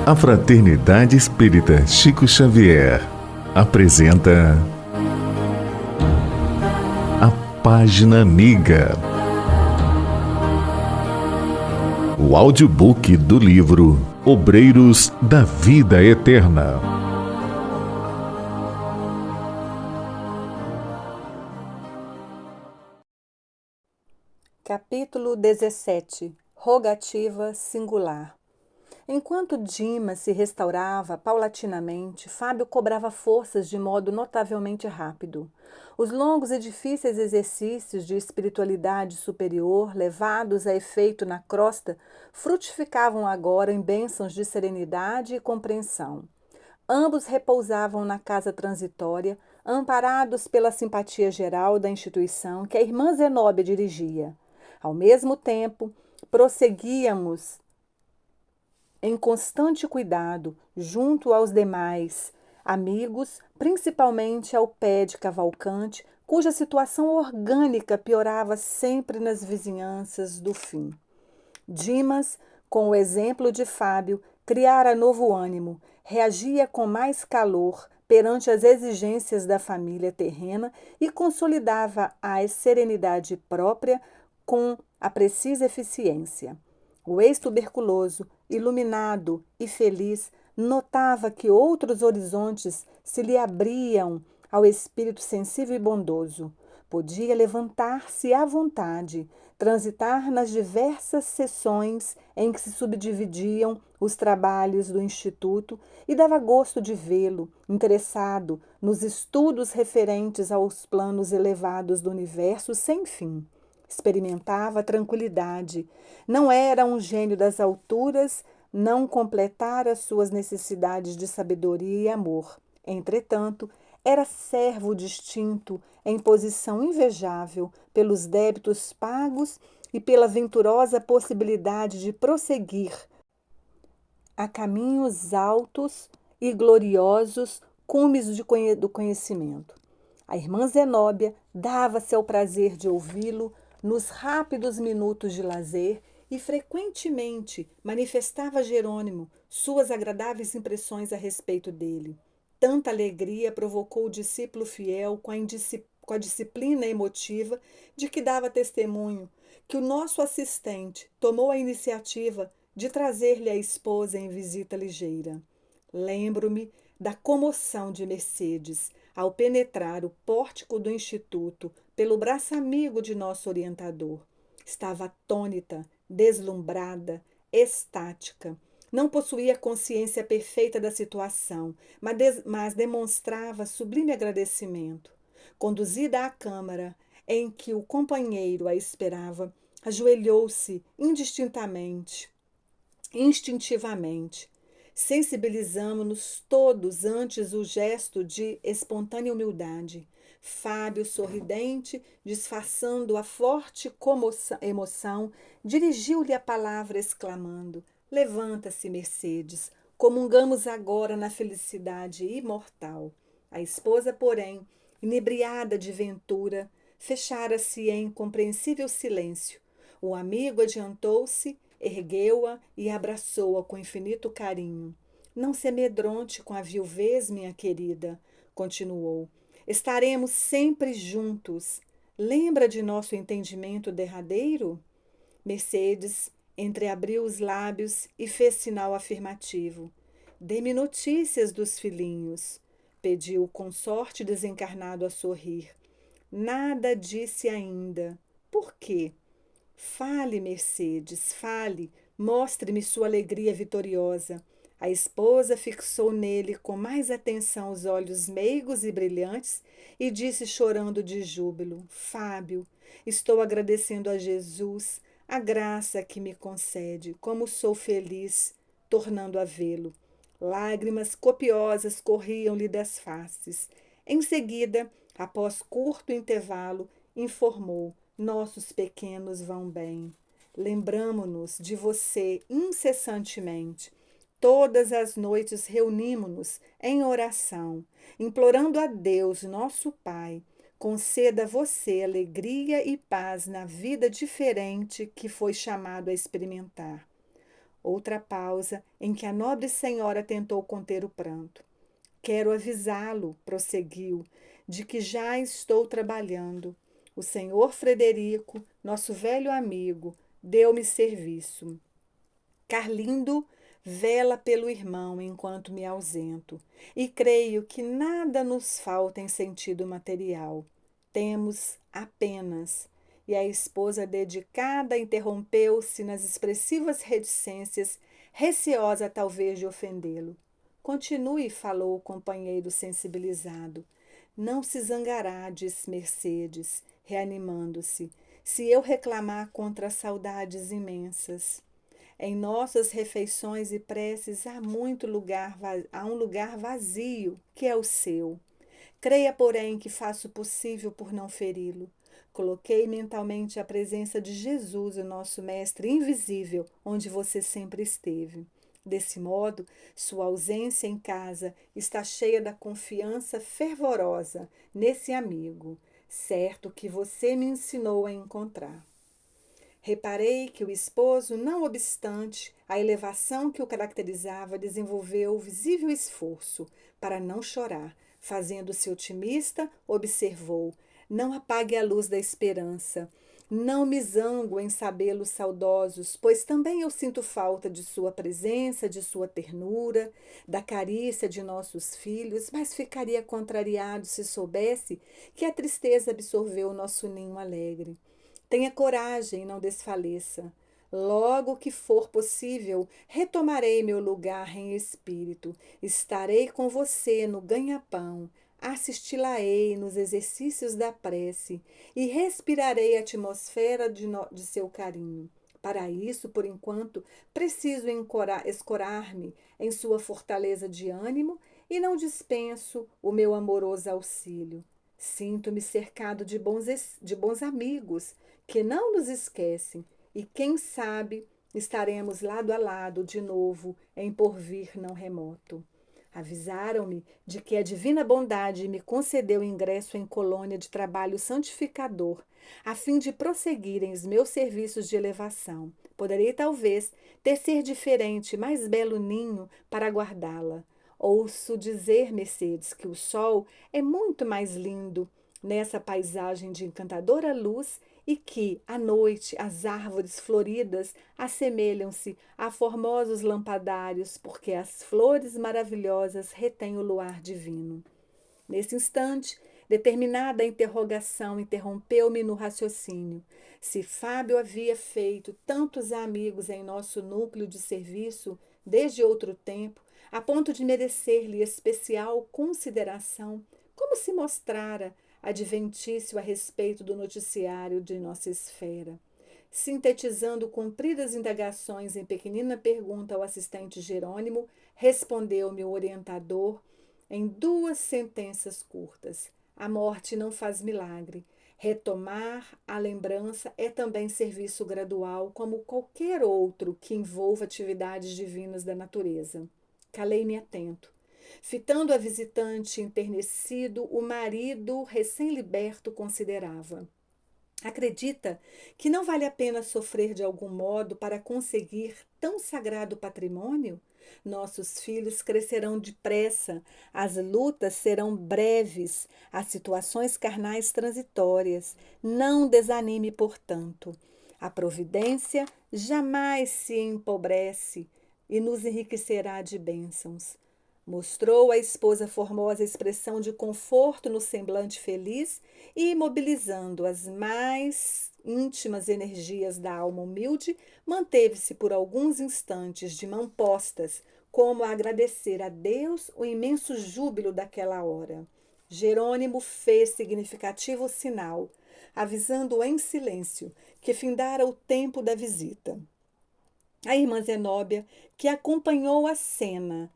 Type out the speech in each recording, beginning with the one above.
A Fraternidade Espírita Chico Xavier apresenta a Página Amiga, o audiobook do livro Obreiros da Vida Eterna. Capítulo 17. Rogativa singular. Enquanto Dimas se restaurava paulatinamente, Fábio cobrava forças de modo notavelmente rápido. Os longos e difíceis exercícios de espiritualidade superior, levados a efeito na crosta, frutificavam agora em bênçãos de serenidade e compreensão. Ambos repousavam na casa transitória, amparados pela simpatia geral da instituição que a irmã Zenóbia dirigia. Ao mesmo tempo, prosseguíamos em constante cuidado junto aos demais amigos, principalmente ao pé de Cavalcante, cuja situação orgânica piorava sempre nas vizinhanças do fim. Dimas, com o exemplo de Fábio, criara novo ânimo, reagia com mais calor perante as exigências da família terrena e consolidava a serenidade própria com a precisa eficiência. O ex-tuberculoso, iluminado e feliz, notava que outros horizontes se lhe abriam ao espírito sensível e bondoso. Podia levantar-se à vontade, transitar nas diversas seções em que se subdividiam os trabalhos do Instituto e dava gosto de vê-lo, interessado nos estudos referentes aos planos elevados do universo sem fim. Experimentava tranquilidade. Não era um gênio das alturas, não completara suas necessidades de sabedoria e amor. Entretanto, era servo distinto, em posição invejável, pelos débitos pagos e pela venturosa possibilidade de prosseguir a caminhos altos e gloriosos, cumes do conhecimento. A irmã Zenóbia dava-se ao prazer de ouvi-lo nos rápidos minutos de lazer e frequentemente manifestava a Jerônimo suas agradáveis impressões a respeito dele. Tanta alegria provocou o discípulo fiel com a disciplina emotiva de que dava testemunho, que o nosso assistente tomou a iniciativa de trazer-lhe a esposa em visita ligeira. Lembro-me da comoção de Mercedes ao penetrar o pórtico do Instituto pelo braço amigo de nosso orientador. Estava atônita, deslumbrada, estática. Não possuía consciência perfeita da situação, mas demonstrava sublime agradecimento. Conduzida à câmara em que o companheiro a esperava, ajoelhou-se instintivamente. Sensibilizamo-nos todos antes o gesto de espontânea humildade. Fábio, sorridente, disfarçando a forte emoção, dirigiu-lhe a palavra exclamando: Levanta-se, Mercedes, comungamos agora na felicidade imortal. A esposa, porém, inebriada de ventura, fechara-se em compreensível silêncio. O amigo adiantou-se, ergueu-a e abraçou-a com infinito carinho. Não se amedronte com a viuvez, minha querida, continuou. Estaremos sempre juntos. Lembra de nosso entendimento derradeiro? Mercedes entreabriu os lábios e fez sinal afirmativo. Dê-me notícias dos filhinhos, pediu o consorte desencarnado a sorrir. Nada disse ainda. Por quê? Fale, Mercedes, fale, mostre-me sua alegria vitoriosa. A esposa fixou nele com mais atenção os olhos meigos e brilhantes e disse chorando de júbilo: Fábio, estou agradecendo a Jesus a graça que me concede. Como sou feliz, tornando a vê-lo. Lágrimas copiosas corriam-lhe das faces. Em seguida, após curto intervalo, informou: nossos pequenos vão bem. Lembramo-nos de você incessantemente. Todas as noites reunimo-nos em oração, implorando a Deus, nosso Pai, conceda a você alegria e paz na vida diferente que foi chamado a experimentar. Outra pausa em que a nobre senhora tentou conter o pranto. Quero avisá-lo, prosseguiu, de que já estou trabalhando. O senhor Frederico, nosso velho amigo, deu-me serviço. Carlindo vela pelo irmão enquanto me ausento, e creio que nada nos falta em sentido material. Temos apenas. E a esposa dedicada interrompeu-se nas expressivas reticências, receosa talvez de ofendê-lo. Continue, falou o companheiro sensibilizado. Não se zangará, disse Mercedes, reanimando-se, se eu reclamar contra as saudades imensas. Em nossas refeições e preces há um lugar vazio, que é o seu. Creia, porém, que faço o possível por não feri-lo. Coloquei mentalmente a presença de Jesus, o nosso Mestre invisível, onde você sempre esteve. Desse modo, sua ausência em casa está cheia da confiança fervorosa nesse amigo, certo que você me ensinou a encontrar. Reparei que o esposo, não obstante a elevação que o caracterizava, desenvolveu visível esforço para não chorar. Fazendo-se otimista, observou: não apague a luz da esperança. Não me zango em sabê-los saudosos, pois também eu sinto falta de sua presença, de sua ternura, da carícia de nossos filhos, mas ficaria contrariado se soubesse que a tristeza absorveu o nosso ninho alegre. Tenha coragem, não desfaleça. Logo que for possível, retomarei meu lugar em espírito. Estarei com você no ganha-pão, assisti-la-ei nos exercícios da prece e respirarei a atmosfera de seu carinho. Para isso, por enquanto, preciso escorar-me em sua fortaleza de ânimo e não dispenso o meu amoroso auxílio. Sinto-me cercado de bons amigos que não nos esquecem e, quem sabe, estaremos lado a lado de novo em porvir não remoto. Avisaram-me de que a divina bondade me concedeu ingresso em colônia de trabalho santificador, a fim de prosseguirem os meus serviços de elevação. Poderei, talvez, tecer diferente, mais belo ninho para guardá-la. Ouço dizer, Mercedes, que o sol é muito mais lindo nessa paisagem de encantadora luz e que, à noite, as árvores floridas assemelham-se a formosos lampadários, porque as flores maravilhosas retêm o luar divino. Nesse instante, determinada interrogação interrompeu-me no raciocínio. Se Fábio havia feito tantos amigos em nosso núcleo de serviço desde outro tempo, a ponto de merecer-lhe especial consideração, como se mostrara adventício a respeito do noticiário de nossa esfera. Sintetizando compridas indagações em pequenina pergunta ao assistente Jerônimo, respondeu-me o orientador em 2 sentenças curtas. A morte não faz milagre. Retomar a lembrança é também serviço gradual, como qualquer outro que envolva atividades divinas da natureza. Calei-me atento. Fitando a visitante enternecido, o marido recém-liberto considerava: acredita que não vale a pena sofrer de algum modo para conseguir tão sagrado patrimônio? Nossos filhos crescerão depressa, as lutas serão breves, as situações carnais transitórias. Não desanime, portanto. A providência jamais se empobrece e nos enriquecerá de bênçãos. Mostrou à esposa formosa expressão de conforto no semblante feliz e, mobilizando as mais íntimas energias da alma humilde, manteve-se por alguns instantes de mãos postas, como a agradecer a Deus o imenso júbilo daquela hora. Jerônimo fez significativo sinal, avisando em silêncio que findara o tempo da visita. A irmã Zenóbia, que acompanhou a cena,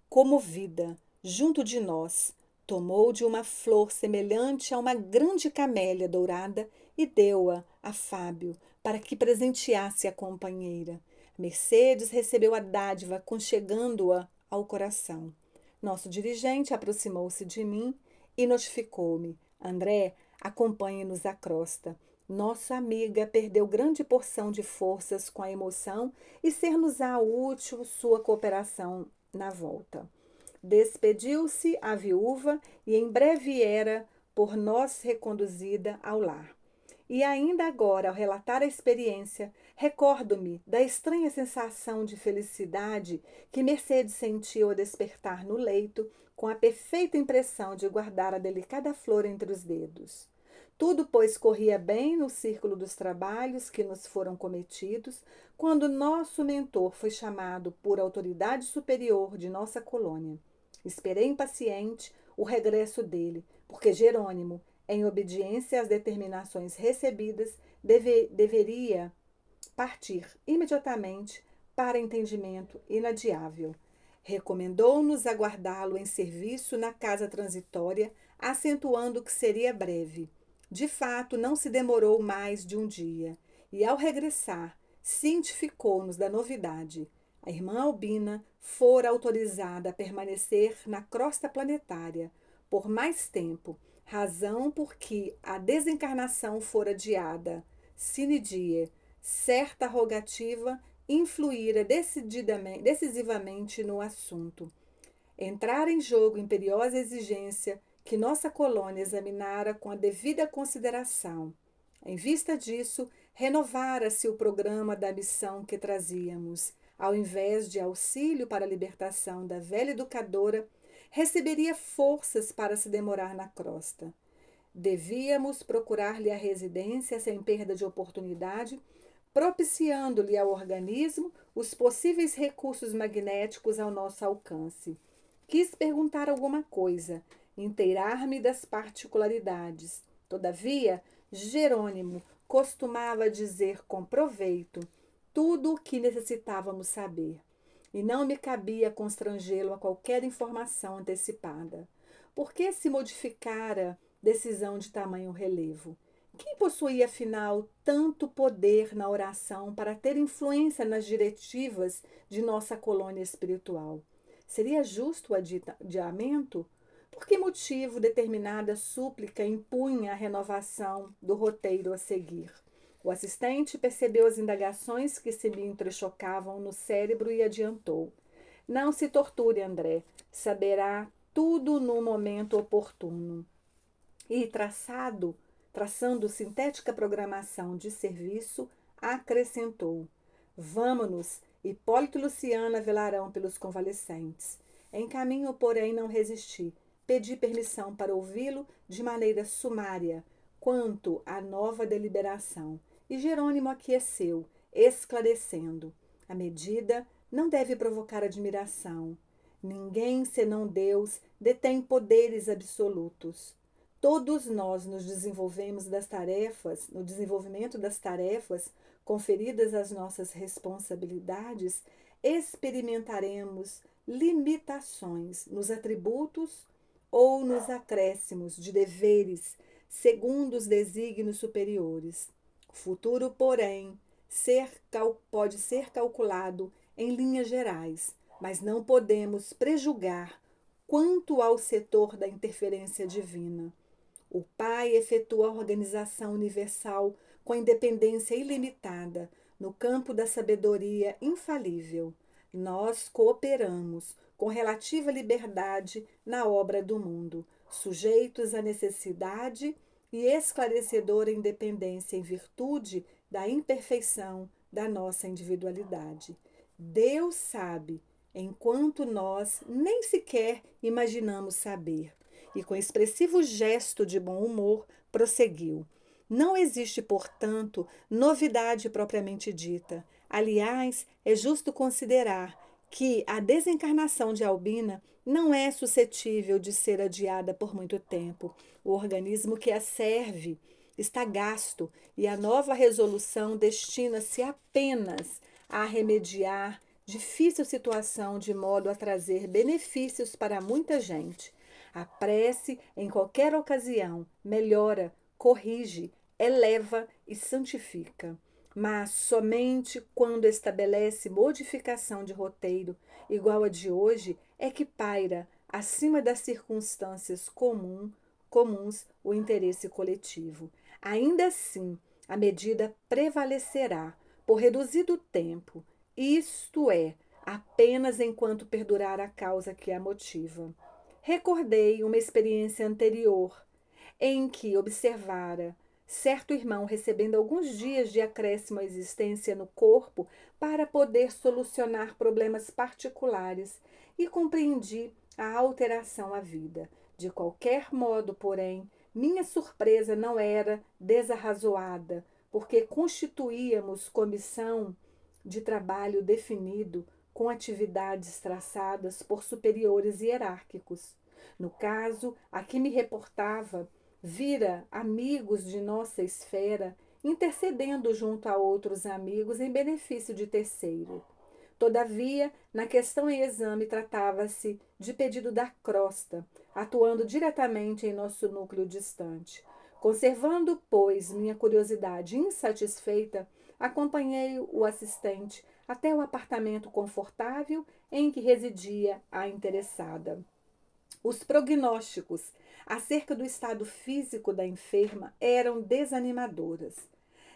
comovida, junto de nós, tomou de uma flor semelhante a uma grande camélia dourada e deu-a a Fábio para que presenteasse a companheira. Mercedes recebeu a dádiva, conchegando-a ao coração. Nosso dirigente aproximou-se de mim e notificou-me: André, acompanhe-nos à crosta. Nossa amiga perdeu grande porção de forças com a emoção e ser-nos-á útil sua cooperação na volta. Despediu-se a viúva e em breve era por nós reconduzida ao lar. E ainda agora, ao relatar a experiência, recordo-me da estranha sensação de felicidade que Mercedes sentiu ao despertar no leito, com a perfeita impressão de guardar a delicada flor entre os dedos. Tudo, pois, corria bem no círculo dos trabalhos que nos foram cometidos, quando nosso mentor foi chamado por autoridade superior de nossa colônia. Esperei impaciente o regresso dele, porque Jerônimo, em obediência às determinações recebidas, deveria partir imediatamente para entendimento inadiável. Recomendou-nos aguardá-lo em serviço na casa transitória, acentuando que seria breve. De fato, não se demorou mais de um dia, e ao regressar, cientificou-nos da novidade. A irmã Albina fora autorizada a permanecer na crosta planetária por mais tempo, razão por que a desencarnação fora adiada, sine die, certa rogativa influíra decisivamente no assunto. Entrar em jogo imperiosa exigência que nossa colônia examinara com a devida consideração. Em vista disso, renovara-se o programa da missão que trazíamos. Ao invés de auxílio para a libertação da velha educadora, receberia forças para se demorar na crosta. Devíamos procurar-lhe a residência sem perda de oportunidade, propiciando-lhe ao organismo os possíveis recursos magnéticos ao nosso alcance. Quis perguntar alguma coisa, inteirar-me das particularidades. Todavia, Jerônimo costumava dizer com proveito tudo o que necessitávamos saber, e não me cabia constrangê-lo a qualquer informação antecipada. Por que se modificara decisão de tamanho relevo? Quem possuía, afinal, tanto poder na oração para ter influência nas diretivas de nossa colônia espiritual? Seria justo o adiamento? Por que motivo determinada súplica impunha a renovação do roteiro a seguir? O assistente percebeu as indagações que se me entrechocavam no cérebro e adiantou. Não se torture, André. Saberá tudo no momento oportuno. E, traçando sintética programação de serviço, acrescentou: Vamo-nos, Hipólito e Luciana velarão pelos convalescentes. Em caminho, porém, não resisti. Pedi permissão para ouvi-lo de maneira sumária quanto à nova deliberação, e Jerônimo aqueceu, esclarecendo: a medida não deve provocar admiração. Ninguém, senão Deus, detém poderes absolutos. Todos nós nos desenvolvemos no desenvolvimento das tarefas conferidas às nossas responsabilidades, experimentaremos limitações nos atributos ou nos acréscimos de deveres segundo os desígnios superiores. O futuro, porém, pode ser calculado em linhas gerais, mas não podemos prejulgar quanto ao setor da interferência divina. O Pai efetua a organização universal com independência ilimitada no campo da sabedoria infalível. Nós cooperamos com relativa liberdade na obra do mundo, sujeitos à necessidade e esclarecedora independência em virtude da imperfeição da nossa individualidade. Deus sabe, enquanto nós nem sequer imaginamos saber. E com expressivo gesto de bom humor, prosseguiu. Não existe, portanto, novidade propriamente dita. Aliás, é justo considerar que a desencarnação de Albina não é suscetível de ser adiada por muito tempo. O organismo que a serve está gasto e a nova resolução destina-se apenas a remediar difícil situação de modo a trazer benefícios para muita gente. A prece, em qualquer ocasião, melhora, corrige, eleva e santifica. Mas somente quando estabelece modificação de roteiro igual a de hoje é que paira, acima das circunstâncias comuns, o interesse coletivo. Ainda assim, A medida prevalecerá por reduzido tempo, isto é, apenas enquanto perdurar a causa que a motiva. Recordei uma experiência anterior em que observara certo irmão recebendo alguns dias de acréscimo à existência no corpo para poder solucionar problemas particulares e compreendi a alteração à vida. De qualquer modo, porém, minha surpresa não era desarrazoada, porque constituíamos comissão de trabalho definido com atividades traçadas por superiores hierárquicos. No caso a que me reportava, vira amigos de nossa esfera intercedendo junto a outros amigos em benefício de terceiro. Todavia, na questão em exame, tratava-se de pedido da crosta, atuando diretamente em nosso núcleo distante. Conservando, pois, minha curiosidade insatisfeita, acompanhei o assistente até o apartamento confortável em que residia a interessada. Os prognósticos acerca do estado físico da enferma eram desanimadoras.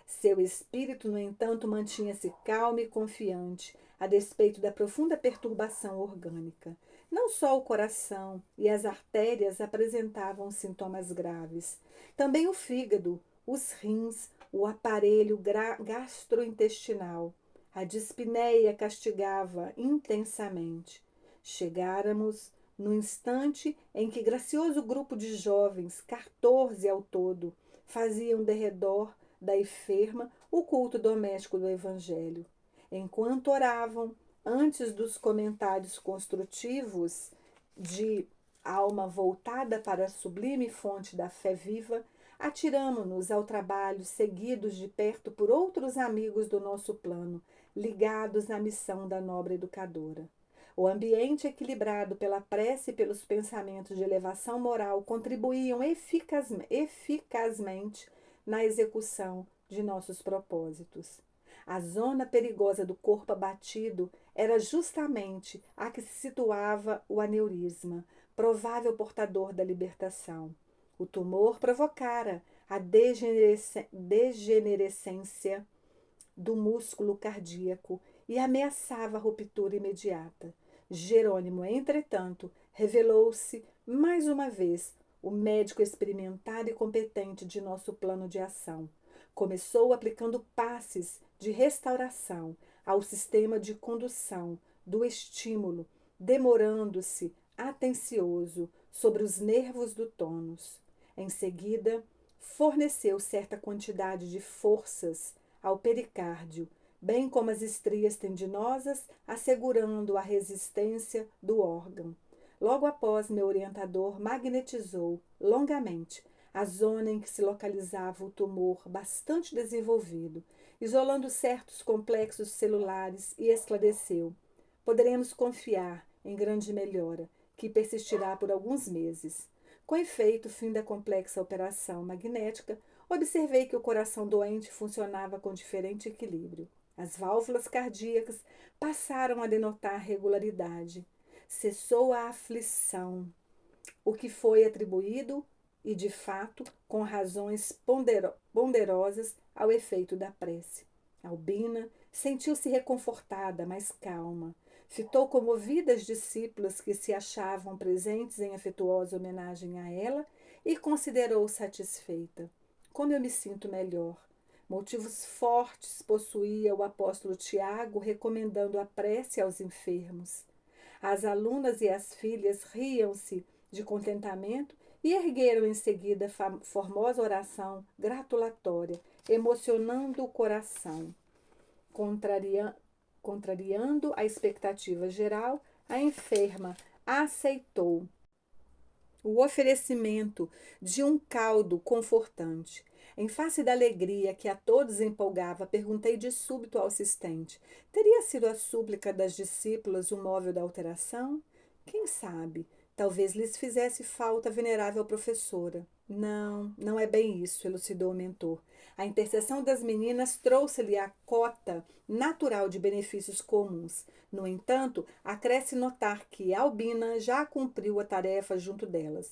Seu espírito, no entanto, mantinha-se calmo e confiante, a despeito da profunda perturbação orgânica. Não só o coração e as artérias apresentavam sintomas graves, também o fígado, os rins, o aparelho gastrointestinal. A dispneia castigava intensamente. Chegáramos no instante em que gracioso grupo de jovens, 14 ao todo, faziam derredor da enferma o culto doméstico do Evangelho. Enquanto oravam, antes dos comentários construtivos de alma voltada para a sublime fonte da fé viva, atiramo-nos ao trabalho, seguidos de perto por outros amigos do nosso plano, ligados à missão da nobre educadora. O ambiente equilibrado pela prece e pelos pensamentos de elevação moral contribuíam eficazmente na execução de nossos propósitos. A zona perigosa do corpo abatido era justamente a que se situava o aneurisma, provável portador da libertação. O tumor provocara a degenerescência do músculo cardíaco e ameaçava a ruptura imediata. Jerônimo, entretanto, revelou-se mais uma vez o médico experimentado e competente de nosso plano de ação. Começou aplicando passes de restauração ao sistema de condução do estímulo, demorando-se atencioso sobre os nervos do tônus. Em seguida, forneceu certa quantidade de forças ao pericárdio, bem como as estrias tendinosas, assegurando a resistência do órgão. Logo após, meu orientador magnetizou longamente a zona em que se localizava o tumor bastante desenvolvido, isolando certos complexos celulares e esclareceu: poderemos confiar em grande melhora, que persistirá por alguns meses. Com efeito, fim da complexa operação magnética, observei que o coração doente funcionava com diferente equilíbrio. As válvulas cardíacas passaram a denotar regularidade. Cessou a aflição, o que foi atribuído, e de fato, com razões ponderosas, ao efeito da prece. Albina sentiu-se reconfortada, mais calma. Fitou comovida as discípulas que se achavam presentes em afetuosa homenagem a ela e considerou satisfeita. Como eu me sinto melhor. Motivos fortes possuía o apóstolo Tiago recomendando a prece aos enfermos. As alunas e as filhas riam-se de contentamento e ergueram em seguida formosa oração gratulatória, emocionando o coração. Contrariando a expectativa geral, a enferma aceitou o oferecimento de um caldo confortante. Em face da alegria que a todos empolgava, perguntei de súbito ao assistente: teria sido a súplica das discípulas o móvel da alteração? Quem sabe? Talvez lhes fizesse falta a venerável professora. Não, não é bem isso, elucidou o mentor. A intercessão das meninas trouxe-lhe a cota natural de benefícios comuns. No entanto, acresce notar que Albina já cumpriu a tarefa junto delas.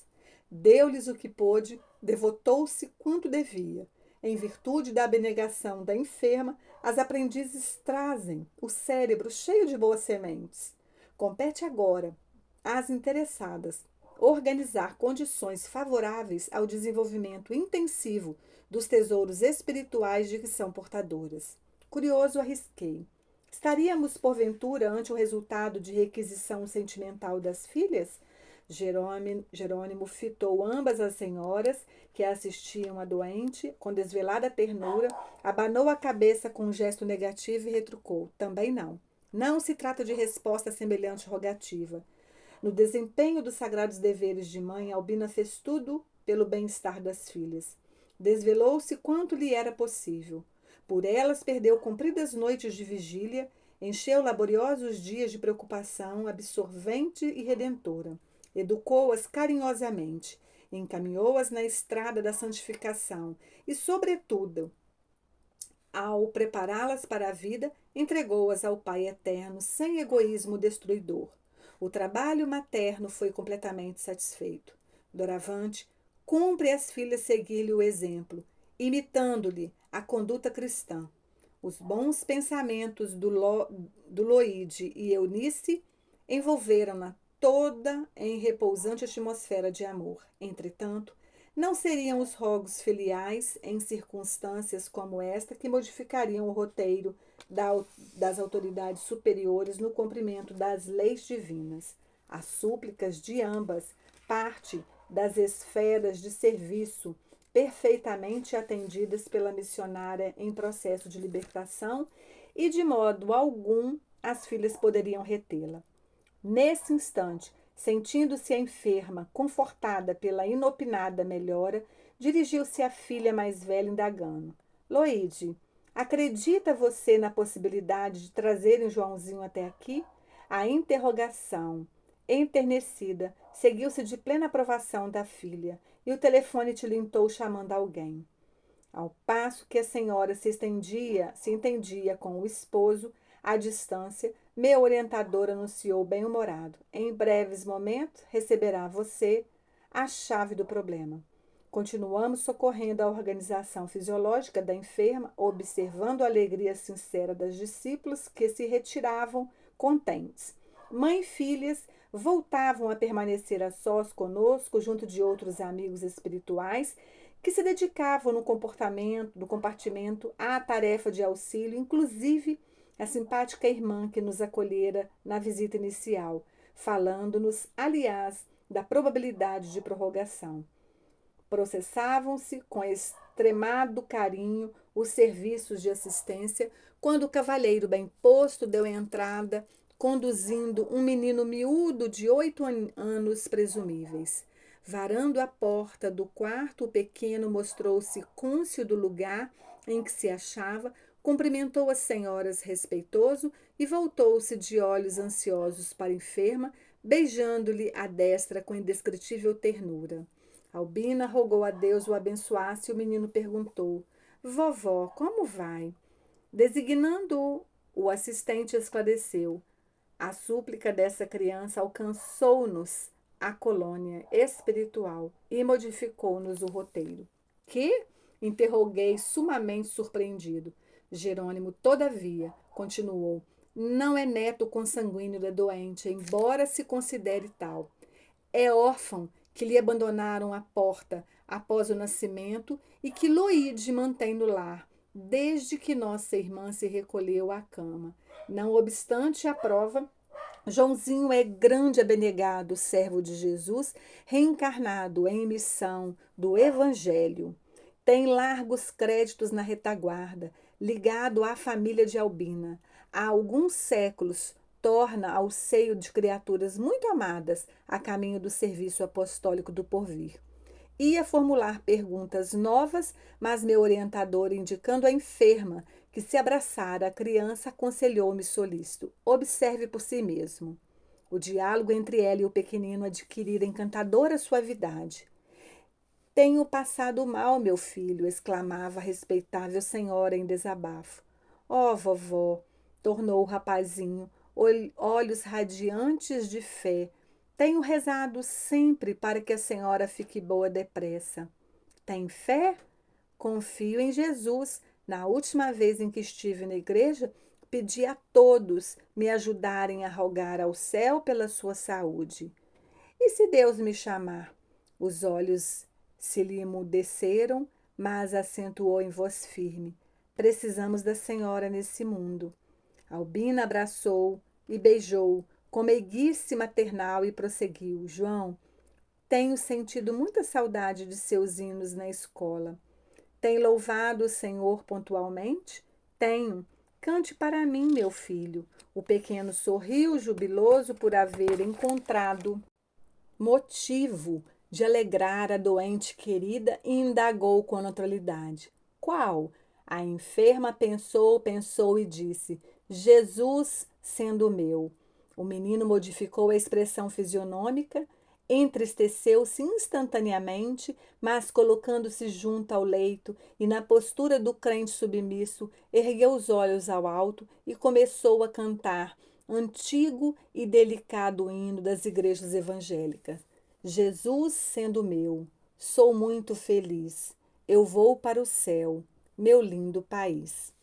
Deu-lhes o que pôde, devotou-se quanto devia. Em virtude da abnegação da enferma, as aprendizes trazem o cérebro cheio de boas sementes. Compete agora às interessadas organizar condições favoráveis ao desenvolvimento intensivo dos tesouros espirituais de que são portadoras. Curioso, arrisquei. Estaríamos, porventura, ante o resultado de requisição sentimental das filhas? Jerônimo fitou ambas as senhoras que assistiam à doente com desvelada ternura, abanou a cabeça com um gesto negativo e retrucou: também não. Não se trata de resposta a semelhante rogativa. No desempenho dos sagrados deveres de mãe, Albina fez tudo pelo bem-estar das filhas. Desvelou-se quanto lhe era possível. Por elas perdeu compridas noites de vigília, encheu laboriosos dias de preocupação absorvente e redentora. Educou-as carinhosamente, encaminhou-as na estrada da santificação e, sobretudo, ao prepará-las para a vida, entregou-as ao Pai Eterno sem egoísmo destruidor. O trabalho materno foi completamente satisfeito. Doravante, cumpre às filhas seguir-lhe o exemplo, imitando-lhe a conduta cristã. Os bons pensamentos do Loide e Eunice envolveram-na toda em repousante atmosfera de amor. Entretanto, não seriam os rogos filiais em circunstâncias como esta que modificariam o roteiro das autoridades superiores no cumprimento das leis divinas. As súplicas de ambas, parte das esferas de serviço perfeitamente atendidas pela missionária em processo de libertação, e de modo algum as filhas poderiam retê-la. Nesse instante, sentindo-se a enferma, confortada pela inopinada melhora, dirigiu-se à filha mais velha indagando: Loide, acredita você na possibilidade de trazerem Joãozinho até aqui? A interrogação, enternecida, seguiu-se de plena aprovação da filha, e o telefone tilintou chamando alguém. Ao passo que a senhora se entendia com o esposo, à distância, meu orientador anunciou bem-humorado: em breves momentos receberá você a chave do problema. Continuamos socorrendo a organização fisiológica da enferma, observando a alegria sincera das discípulas que se retiravam contentes. Mãe e filhas voltavam a permanecer a sós conosco, junto de outros amigos espirituais que se dedicavam no compartimento à tarefa de auxílio, inclusive a simpática irmã que nos acolhera na visita inicial, falando-nos, aliás, da probabilidade de prorrogação. Processavam-se com extremado carinho os serviços de assistência quando o cavalheiro bem posto deu entrada, conduzindo um menino miúdo de 8 anos presumíveis. Varando a porta do quarto, o pequeno mostrou-se cônscio do lugar em que se achava, cumprimentou as senhoras respeitoso e voltou-se de olhos ansiosos para a enferma, beijando-lhe a destra com indescritível ternura. Albina rogou a Deus o abençoasse e o menino perguntou: Vovó, como vai? Designando-o, o assistente esclareceu: a súplica dessa criança alcançou-nos a colônia espiritual e modificou-nos o roteiro. Que? Interroguei, sumamente surpreendido. Jerônimo, todavia, continuou, não é neto consanguíneo da doente, embora se considere tal. É órfão que lhe abandonaram a porta após o nascimento e que Loide mantém no lar, desde que nossa irmã se recolheu à cama. Não obstante a prova, Joãozinho é grande abnegado servo de Jesus, reencarnado em missão do Evangelho. Tem largos créditos na retaguarda, ligado à família de Albina. Há alguns séculos torna ao seio de criaturas muito amadas a caminho do serviço apostólico do porvir. Ia formular perguntas novas, mas meu orientador, indicando a enferma que se abraçara a criança, aconselhou-me solícito: observe por si mesmo. O diálogo entre ela e o pequenino adquirira encantadora suavidade. Tenho passado mal, meu filho, exclamava a respeitável senhora em desabafo. Vovó, tornou o rapazinho, olhos radiantes de fé. Tenho rezado sempre para que a senhora fique boa depressa. Tem fé? Confio em Jesus. Na última vez em que estive na igreja, pedi a todos me ajudarem a rogar ao céu pela sua saúde. E se Deus me chamar? Os olhos se lhe emudeceram, mas acentuou em voz firme: precisamos da senhora nesse mundo. Albina abraçou e beijou com meiguice maternal e prosseguiu: João, tenho sentido muita saudade de seus hinos na escola. Tem louvado o Senhor pontualmente? Tenho. Cante para mim, meu filho. O pequeno sorriu, jubiloso por haver encontrado motivo de alegrar a doente querida e indagou com naturalidade: qual? A enferma pensou e disse: Jesus sendo meu. O menino modificou a expressão fisionômica, entristeceu-se instantaneamente, mas colocando-se junto ao leito e na postura do crente submisso, ergueu os olhos ao alto e começou a cantar antigo e delicado hino das igrejas evangélicas. Jesus sendo meu, sou muito feliz. Eu vou para o céu, meu lindo país.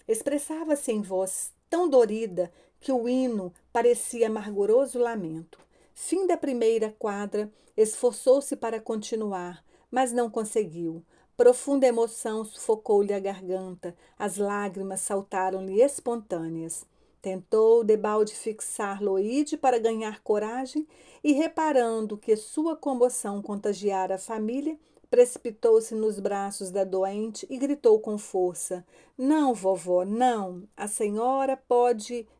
Expressava-se em voz tão dorida que o hino parecia amarguroso lamento. Fim da primeira quadra, esforçou-se para continuar, mas não conseguiu. Profunda emoção sufocou-lhe a garganta, as lágrimas saltaram-lhe espontâneas. Tentou debalde fixar Loide para ganhar coragem e, reparando que sua comoção contagiara a família, precipitou-se nos braços da doente e gritou com força: Não, vovó, não. A senhora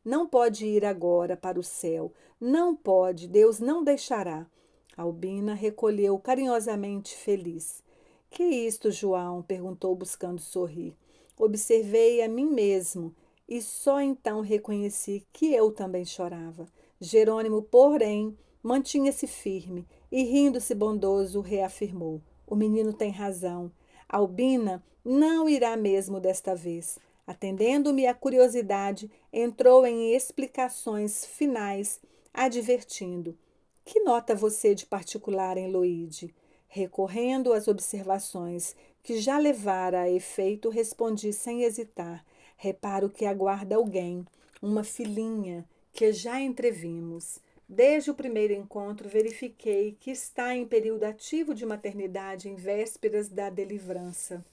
não pode ir agora para o céu. Não pode, Deus não deixará. Albina recolheu carinhosamente feliz. Que isto, João? Perguntou buscando sorrir. Observei a mim mesmo e só então reconheci que eu também chorava. Jerônimo, porém, mantinha-se firme e, rindo-se bondoso, reafirmou: O menino tem razão. Albina não irá mesmo desta vez. Atendendo-me à curiosidade, entrou em explicações finais, advertindo: Que nota você de particular em Loide? Recorrendo às observações que já levara a efeito, respondi sem hesitar: Reparo que aguarda alguém, uma filhinha que já entrevimos. Desde o primeiro encontro, verifiquei que está em período ativo de maternidade em vésperas da delivrança.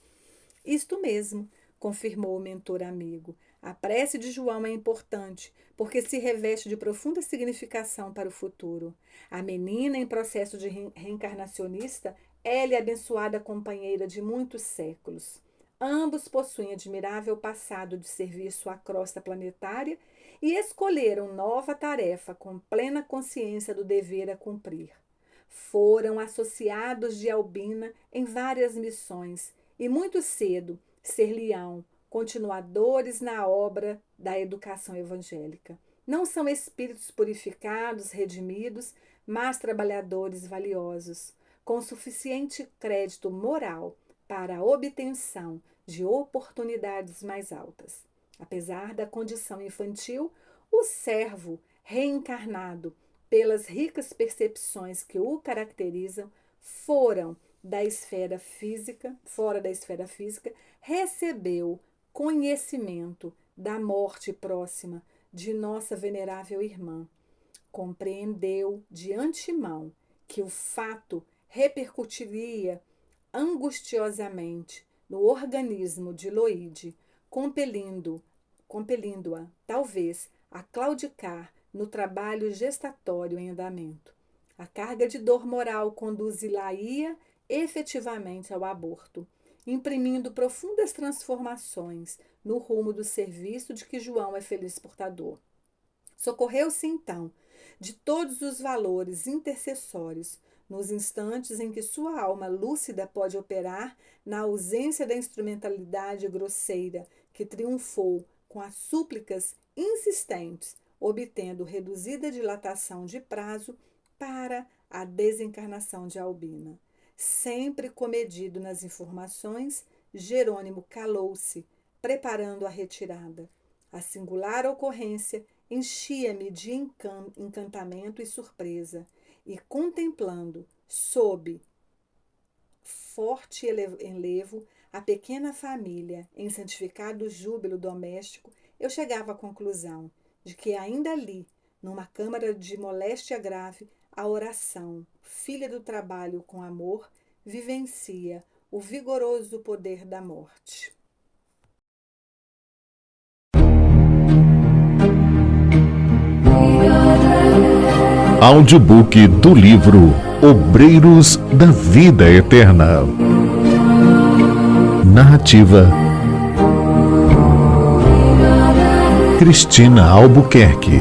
Isto mesmo, confirmou o mentor amigo. A prece de João é importante, porque se reveste de profunda significação para o futuro. A menina, em processo de reencarnacionista, é-lhe abençoada companheira de muitos séculos. Ambos possuem admirável passado de serviço à crosta planetária e escolheram nova tarefa com plena consciência do dever a cumprir. Foram associados de Albina em várias missões e muito cedo ser-lhe-ão continuadores na obra da educação evangélica. Não são espíritos purificados, redimidos, mas trabalhadores valiosos, com suficiente crédito moral para a obtenção de oportunidades mais altas. Apesar da condição infantil, o servo reencarnado, pelas ricas percepções que o caracterizam, foram da esfera física, fora da esfera física, recebeu conhecimento da morte próxima de nossa venerável irmã. Compreendeu de antemão que o fato repercutiria angustiosamente no organismo de Loide, compelindo-a, talvez, a claudicar no trabalho gestatório em andamento. A carga de dor moral conduzi-la-ia efetivamente ao aborto, imprimindo profundas transformações no rumo do serviço de que João é feliz portador. Socorreu-se, então, de todos os valores intercessórios, nos instantes em que sua alma lúcida pode operar na ausência da instrumentalidade grosseira que triunfou com as súplicas insistentes, obtendo reduzida dilatação de prazo para a desencarnação de Albina. Sempre comedido nas informações, Jerônimo calou-se, preparando a retirada. A singular ocorrência enchia-me de encantamento e surpresa, e contemplando, sob forte enlevo, a pequena família em santificado júbilo doméstico, eu chegava à conclusão de que ainda ali, numa câmara de moléstia grave, a oração, filha do trabalho com amor, vivencia o vigoroso poder da morte. Audiobook do livro Obreiros da Vida Eterna. Narrativa: Cristina Albuquerque.